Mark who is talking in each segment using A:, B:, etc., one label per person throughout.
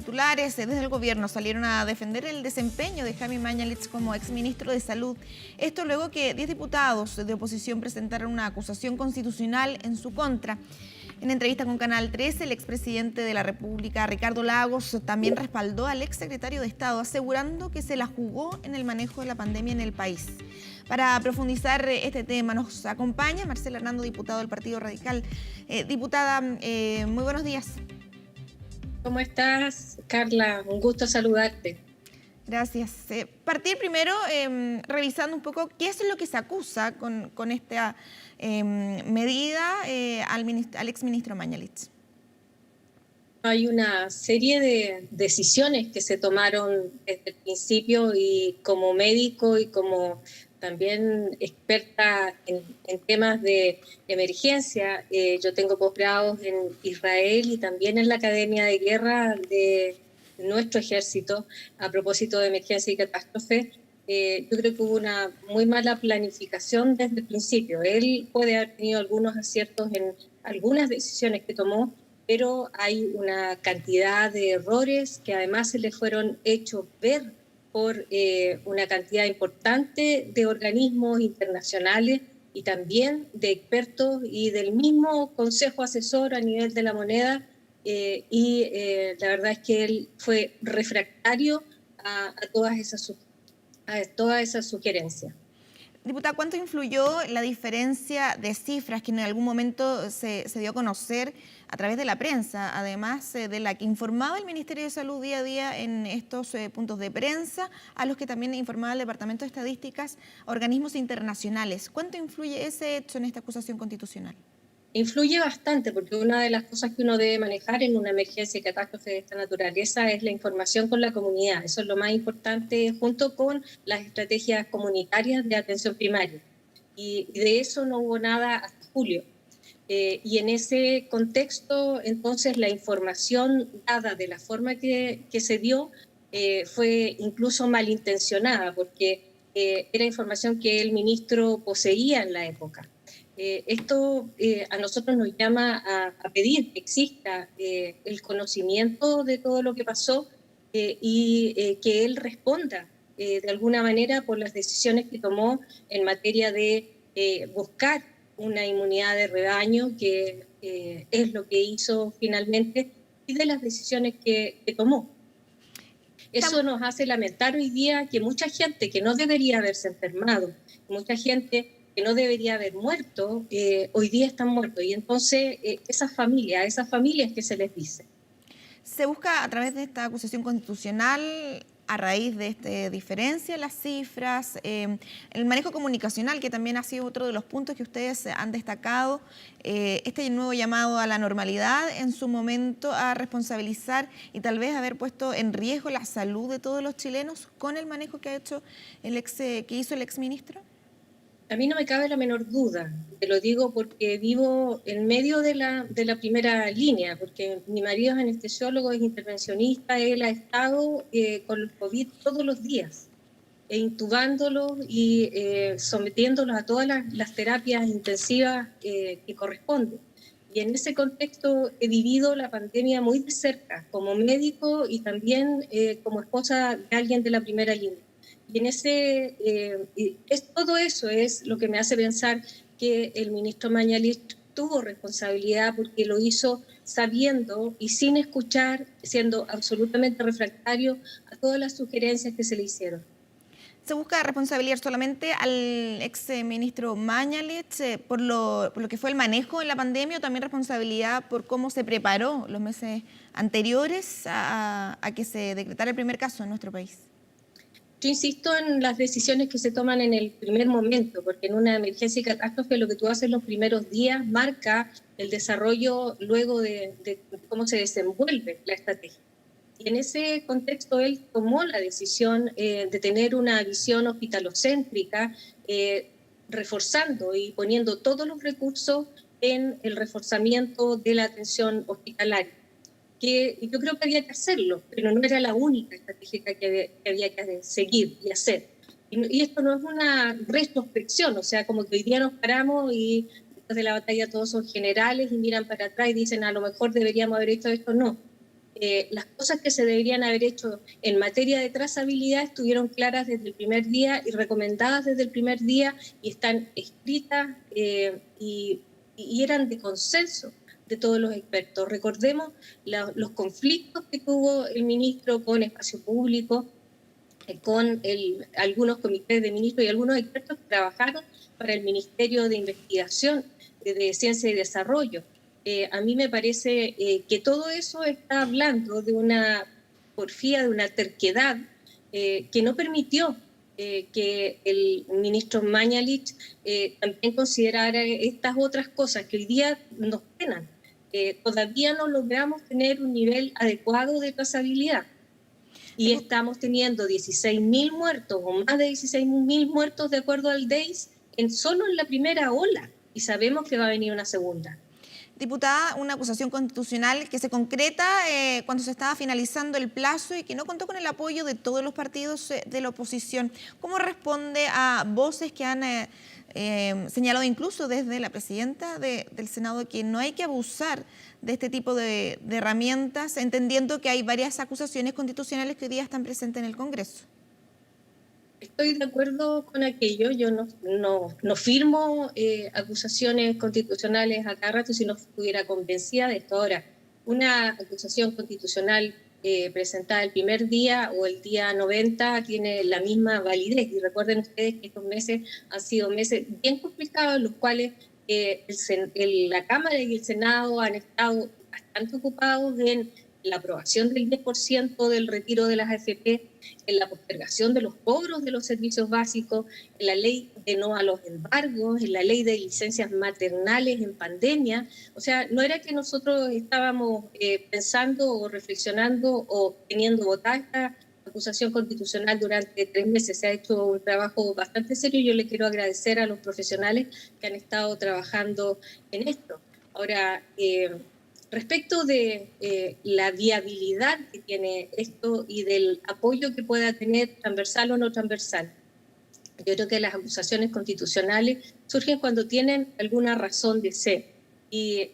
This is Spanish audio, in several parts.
A: titulares desde el gobierno salieron a defender el desempeño de Jaime Mañalich como exministro de Salud. Esto luego que 10 diputados de oposición presentaron una acusación constitucional en su contra. En entrevista con Canal 13, el expresidente de la República, Ricardo Lagos, también respaldó al exsecretario de Estado, asegurando que se la jugó en el manejo de la pandemia en el país. Para profundizar este tema nos acompaña Marcela Hernando, diputado del Partido Radical. Diputada, muy buenos días.
B: ¿Cómo estás, Carla? Un gusto saludarte.
A: Gracias. Partir primero revisando un poco qué es lo que se acusa con esta medida al exministro Mañalich.
B: Hay una serie de decisiones que se tomaron desde el principio y como médico y como también experta en temas de emergencia. Yo tengo posgrados en Israel y también en la Academia de Guerra de nuestro ejército a propósito de emergencia y catástrofe. Yo creo que hubo una muy mala planificación desde el principio. Él puede haber tenido algunos aciertos en algunas decisiones que tomó, pero hay una cantidad de errores que además se le fueron hechos ver por una cantidad importante de organismos internacionales y también de expertos y del mismo Consejo Asesor a nivel de la moneda, la verdad es que él fue refractario a todas esas sugerencias.
A: Diputada, ¿cuánto influyó la diferencia de cifras que en algún momento se dio a conocer a través de la prensa, además de la que informaba el Ministerio de Salud día a día en estos puntos de prensa, a los que también informaba el Departamento de Estadísticas, organismos internacionales? ¿Cuánto influye ese hecho en esta acusación constitucional?
B: Influye bastante, porque una de las cosas que uno debe manejar en una emergencia y catástrofe de esta naturaleza es la información con la comunidad. Eso es lo más importante, junto con las estrategias comunitarias de atención primaria. Y de eso no hubo nada hasta julio. Y en ese contexto, entonces, la información dada de la forma que se dio fue incluso malintencionada, porque era información que el ministro poseía en la época. Esto a nosotros nos llama a pedir que exista el conocimiento de todo lo que pasó y que él responda de alguna manera por las decisiones que tomó en materia de buscar una inmunidad de rebaño, que es lo que hizo finalmente, y de las decisiones que tomó. Eso nos hace lamentar hoy día que mucha gente que no debería haberse enfermado, mucha gente que no debería haber muerto, hoy día están muertos. Y entonces esas familias que se les dice.
A: Se busca a través de esta acusación constitucional, a raíz de esta diferencia en las cifras, el manejo comunicacional, que también ha sido otro de los puntos que ustedes han destacado, este nuevo llamado a la normalidad en su momento, a responsabilizar y tal vez haber puesto en riesgo la salud de todos los chilenos con el manejo que ha hecho que hizo el exministro.
B: A mí no me cabe la menor duda, te lo digo porque vivo en medio de la primera línea, porque mi marido es anestesiólogo, es intervencionista, él ha estado con el COVID todos los días, intubándolos y sometiéndolos a todas las terapias intensivas que corresponden. Y en ese contexto he vivido la pandemia muy de cerca, como médico y también como esposa de alguien de la primera línea. Y todo eso es lo que me hace pensar que el ministro Mañalich tuvo responsabilidad, porque lo hizo sabiendo y sin escuchar, siendo absolutamente refractario a todas las sugerencias que se le hicieron.
A: ¿Se busca responsabilizar solamente al ex ministro Mañalich por lo que fue el manejo en la pandemia, o también responsabilidad por cómo se preparó los meses anteriores a que se decretara el primer caso en nuestro país?
B: Yo insisto en las decisiones que se toman en el primer momento, porque en una emergencia y catástrofe lo que tú haces los primeros días marca el desarrollo luego de cómo se desenvuelve la estrategia. Y en ese contexto él tomó la decisión de tener una visión hospitalocéntrica, reforzando y poniendo todos los recursos en el reforzamiento de la atención hospitalaria, que yo creo que había que hacerlo, pero no era la única estrategia que había que seguir y hacer. Y esto no es una retrospección, o sea, como que hoy día nos paramos y después de la batalla todos son generales y miran para atrás y dicen a lo mejor deberíamos haber hecho esto. No. las cosas que se deberían haber hecho en materia de trazabilidad estuvieron claras desde el primer día y recomendadas desde el primer día y están escritas y eran de consenso de todos los expertos. Recordemos los conflictos que tuvo el ministro con Espacio Público, con algunos comités de ministros y algunos expertos que trabajaron para el Ministerio de Investigación, de Ciencia y Desarrollo. A mí me parece que todo eso está hablando de una porfía, de una terquedad que no permitió que el ministro Mañalich también considerara estas otras cosas que hoy día nos penan. Todavía no logramos tener un nivel adecuado de trazabilidad. Y estamos teniendo 16.000 muertos o más de 16.000 muertos de acuerdo al DEIS solo en la primera ola. Y sabemos que va a venir una segunda.
A: Diputada, una acusación constitucional que se concreta cuando se estaba finalizando el plazo y que no contó con el apoyo de todos los partidos de la oposición. ¿Cómo responde a voces que han señalado incluso desde la presidenta del Senado que no hay que abusar de este tipo de herramientas, entendiendo que hay varias acusaciones constitucionales que hoy día están presentes en el Congreso?
B: Estoy de acuerdo con aquello. Yo no firmo acusaciones constitucionales a cada rato si no estuviera convencida de esto. Ahora, una acusación constitucional presentada el primer día o el día 90 tiene la misma validez. Y recuerden ustedes que estos meses han sido meses bien complicados, en los cuales la Cámara y el Senado han estado bastante ocupados en la aprobación del 10% del retiro de las AFP, en la postergación de los cobros de los servicios básicos, en la ley de no a los embargos, en la ley de licencias maternales en pandemia. O sea, no era que nosotros estábamos pensando o reflexionando o teniendo votada esta acusación constitucional durante 3 meses. Se ha hecho un trabajo bastante serio y yo le quiero agradecer a los profesionales que han estado trabajando en esto. Ahora, respecto de la viabilidad que tiene esto y del apoyo que pueda tener transversal o no transversal, yo creo que las acusaciones constitucionales surgen cuando tienen alguna razón de ser. Y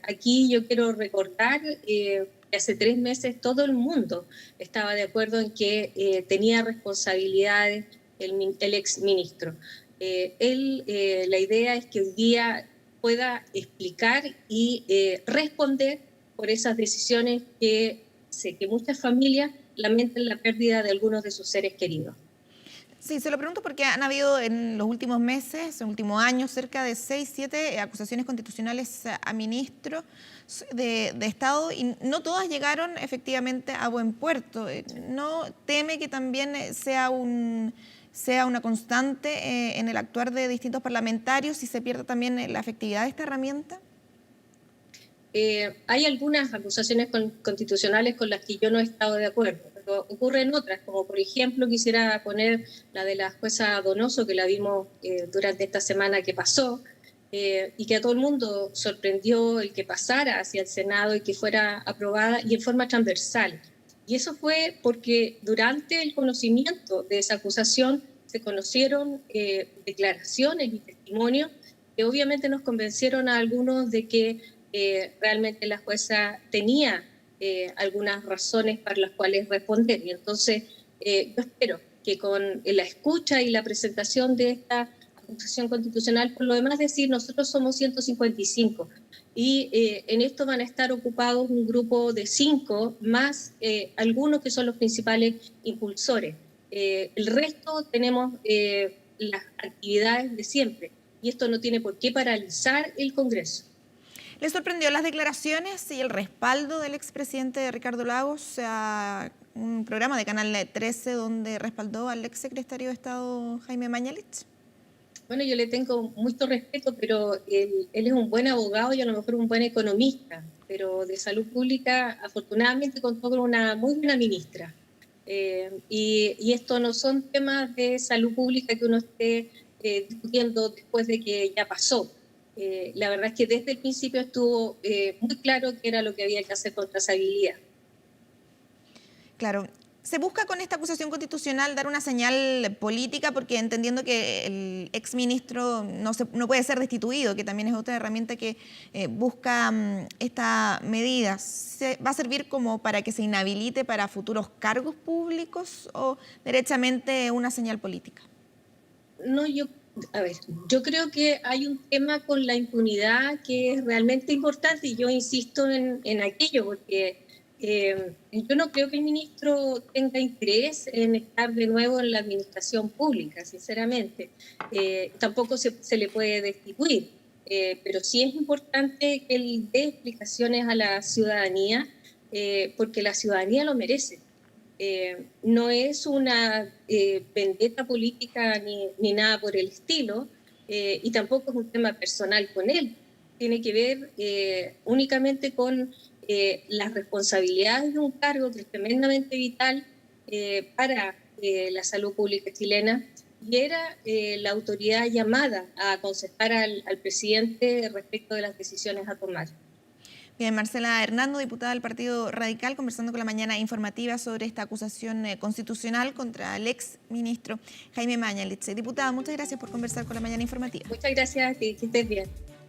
B: aquí yo quiero recordar que hace 3 meses todo el mundo estaba de acuerdo en que tenía responsabilidades el exministro. La idea es que hoy día pueda explicar y responder por esas decisiones que sé que muchas familias lamentan la pérdida de algunos de sus seres queridos.
A: Sí, se lo pregunto porque han habido en los últimos meses, en el último año, cerca de 6, 7 acusaciones constitucionales a ministros de Estado y no todas llegaron efectivamente a buen puerto. ¿No teme que también sea una constante en el actuar de distintos parlamentarios y se pierda también la efectividad de esta herramienta?
B: Hay algunas acusaciones constitucionales con las que yo no he estado de acuerdo, pero ocurren otras, como por ejemplo quisiera poner la de la jueza Donoso, que la vimos durante esta semana que pasó, y que a todo el mundo sorprendió el que pasara hacia el Senado y que fuera aprobada y en forma transversal. Y eso fue porque durante el conocimiento de esa acusación se conocieron declaraciones y testimonios que obviamente nos convencieron a algunos de que realmente la jueza tenía algunas razones para las cuales responder. Y entonces yo espero que con la escucha y la presentación de esta acusación constitucional, por lo demás decir, nosotros somos 155 y en esto van a estar ocupados un grupo de 5 más algunos que son los principales impulsores. El resto tenemos las actividades de siempre y esto no tiene por qué paralizar el Congreso.
A: ¿Le sorprendió las declaraciones y el respaldo del expresidente Ricardo Lagos a un programa de Canal 13 donde respaldó al exsecretario de Estado Jaime Mañalich?
B: Bueno, yo le tengo mucho respeto, pero él es un buen abogado y a lo mejor un buen economista, pero de salud pública afortunadamente contó con una muy buena ministra. Y esto no son temas de salud pública que uno esté discutiendo después de que ya pasó. La verdad es que desde el principio estuvo muy claro qué era lo que había que hacer con trazabilidad.
A: Claro. Se busca con esta acusación constitucional dar una señal política, porque entendiendo que el exministro no puede ser destituido, que también es otra herramienta que busca esta medida. ¿Va a servir como para que se inhabilite para futuros cargos públicos o derechamente una señal política?
B: No, yo creo que hay un tema con la impunidad que es realmente importante y yo insisto en aquello porque yo no creo que el ministro tenga interés en estar de nuevo en la administración pública, sinceramente. Tampoco se le puede destituir, pero sí es importante que él dé explicaciones a la ciudadanía porque la ciudadanía lo merece. No es una vendetta política ni nada por el estilo, y tampoco es un tema personal con él. Tiene que ver únicamente con las responsabilidades de un cargo que es tremendamente vital para la salud pública chilena, y era la autoridad llamada a aconsejar al presidente respecto de las decisiones a tomar.
A: Bien, Marcela Hernando, diputada del Partido Radical, conversando con La Mañana Informativa sobre esta acusación constitucional contra el ex ministro Jaime Mañalich. Diputada, muchas gracias por conversar con La Mañana Informativa.
B: Muchas gracias a ti, que estés bien.